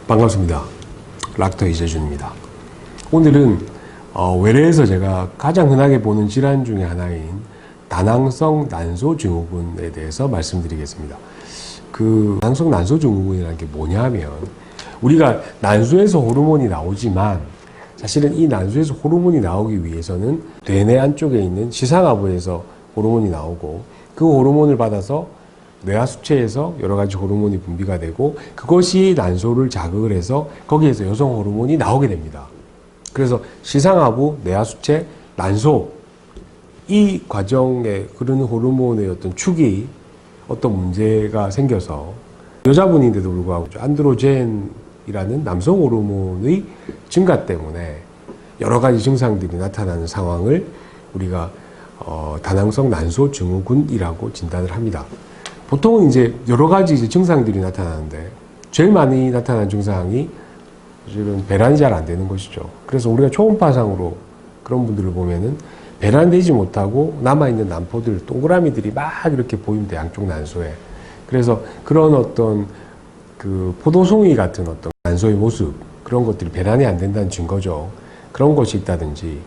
반갑습니다. 락터 이재준입니다. 오늘은 외래에서 제가 가장 흔하게 보는 질환 중에 하나인 다낭성 난소 증후군에 대해서 말씀드리겠습니다. 그 다낭성 난소 증후군이라는 게 뭐냐면, 우리가 난소에서 호르몬이 나오지만 사실은 이 난소에서 호르몬이 나오기 위해서는 뇌내 안쪽에 있는 시상하부에서 호르몬이 나오고, 그 호르몬을 받아서 뇌하수체에서 여러 가지 호르몬이 분비가 되고, 그것이 난소를 자극을 해서 거기에서 여성 호르몬이 나오게 됩니다. 그래서 시상하부, 뇌하수체, 난소, 이 과정에 흐르는 호르몬의 어떤 축이 어떤 문제가 생겨서 여자분인데도 불구하고 안드로젠이라는 남성 호르몬의 증가 때문에 여러 가지 증상들이 나타나는 상황을 우리가 다낭성 난소 증후군이라고 진단을 합니다. 보통은 이제 여러 가지 증상들이 나타나는데, 제일 많이 나타나는 증상이 사실은 배란이 잘 안 되는 것이죠. 그래서 우리가 초음파상으로 그런 분들을 보면은 배란되지 못하고 남아있는 난포들, 동그라미들이 막 이렇게 보입니다. 양쪽 난소에. 그래서 그런 어떤 그 포도송이 같은 어떤 난소의 모습, 그런 것들이 배란이 안 된다는 증거죠. 그런 것이 있다든지,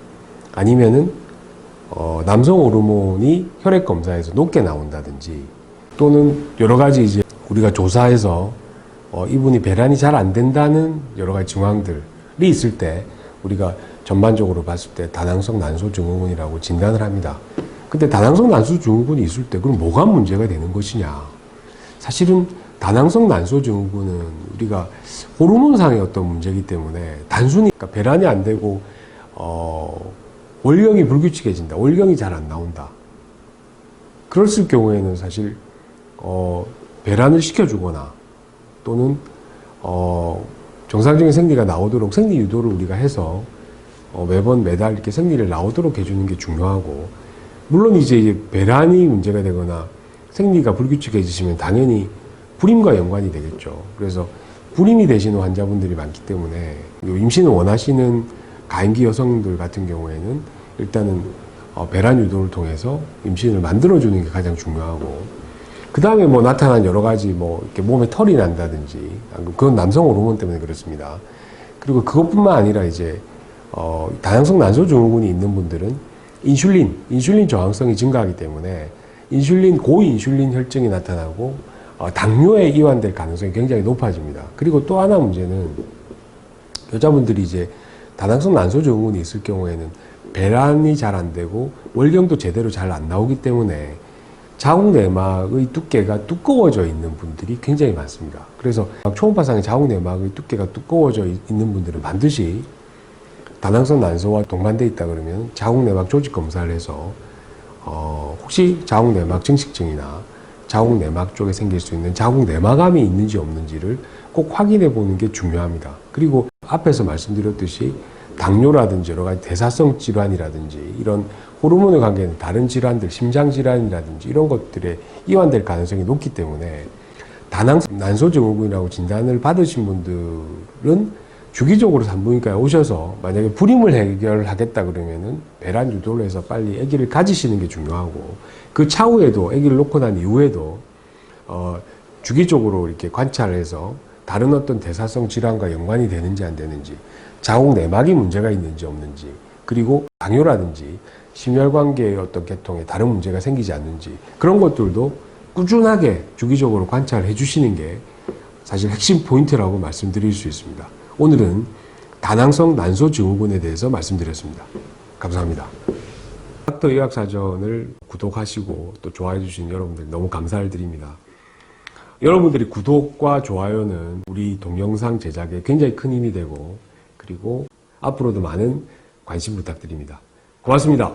아니면은 남성 호르몬이 혈액 검사에서 높게 나온다든지, 또는 여러 가지 이제 우리가 조사해서 이분이 배란이 잘 안 된다는 여러 가지 증황들이 있을 때 우리가 전반적으로 봤을 때 다낭성 난소 증후군이라고 진단을 합니다. 근데 다낭성 난소 증후군이 있을 때 그럼 뭐가 문제가 되는 것이냐? 사실은 다낭성 난소 증후군은 우리가 호르몬상의 어떤 문제이기 때문에 단순히 배란이 안 되고 월경이 불규칙해진다, 월경이 잘 안 나온다, 그랬을 경우에는 사실 배란을 시켜주거나 또는 정상적인 생리가 나오도록 생리 유도를 우리가 해서 매번 매달 이렇게 생리를 나오도록 해주는 게 중요하고, 물론 이제 배란이 문제가 되거나 생리가 불규칙해지시면 당연히 불임과 연관이 되겠죠. 그래서 불임이 되시는 환자분들이 많기 때문에 임신을 원하시는 가임기 여성들 같은 경우에는 일단은 배란 유도를 통해서 임신을 만들어주는 게 가장 중요하고, 그 다음에 뭐 나타난 여러 가지 뭐 이렇게 몸에 털이 난다든지, 그건 남성 호르몬 때문에 그렇습니다. 그리고 그것뿐만 아니라 이제 다낭성 난소 증후군이 있는 분들은 인슐린 저항성이 증가하기 때문에 고인슐린 혈증이 나타나고 당뇨에 이완될 가능성이 굉장히 높아집니다. 그리고 또 하나 문제는 여자분들이 이제 다낭성 난소 증후군이 있을 경우에는 배란이 잘 안 되고 월경도 제대로 잘 안 나오기 때문에 자궁내막의 두께가 두꺼워져 있는 분들이 굉장히 많습니다. 그래서 초음파상의 자궁내막의 두께가 두꺼워져 있는 분들은 반드시 다낭성 난소와 동반되어 있다 그러면 자궁내막 조직 검사를 해서 혹시 자궁내막 증식증이나 자궁내막 쪽에 생길 수 있는 자궁내막암이 있는지 없는지를 꼭 확인해 보는 게 중요합니다. 그리고 앞에서 말씀드렸듯이 당뇨라든지 여러 가지 대사성 질환이라든지 이런 호르몬에 관계된 다른 질환들, 심장 질환이라든지 이런 것들에 이완될 가능성이 높기 때문에 다낭성 난소 증후군이라고 진단을 받으신 분들은 주기적으로 산부인과에 오셔서 만약에 불임을 해결하겠다 그러면은 배란 유도를 해서 빨리 아기를 가지시는 게 중요하고, 그 차후에도 아기를 놓고 난 이후에도 주기적으로 이렇게 관찰해서 다른 어떤 대사성 질환과 연관이 되는지 안 되는지, 자궁 내막이 문제가 있는지 없는지, 그리고 당뇨라든지 심혈관계의 어떤 계통에 다른 문제가 생기지 않는지, 그런 것들도 꾸준하게 주기적으로 관찰해 주시는 게 사실 핵심 포인트라고 말씀드릴 수 있습니다. 오늘은 다낭성 난소 증후군에 대해서 말씀드렸습니다. 감사합니다. 닥터 의학사전을 구독하시고 또 좋아해 주신 여러분들 너무 감사를 드립니다. 여러분들이 구독과 좋아요는 우리 동영상 제작에 굉장히 큰 힘이 되고, 그리고 앞으로도 많은 관심 부탁드립니다. 고맙습니다.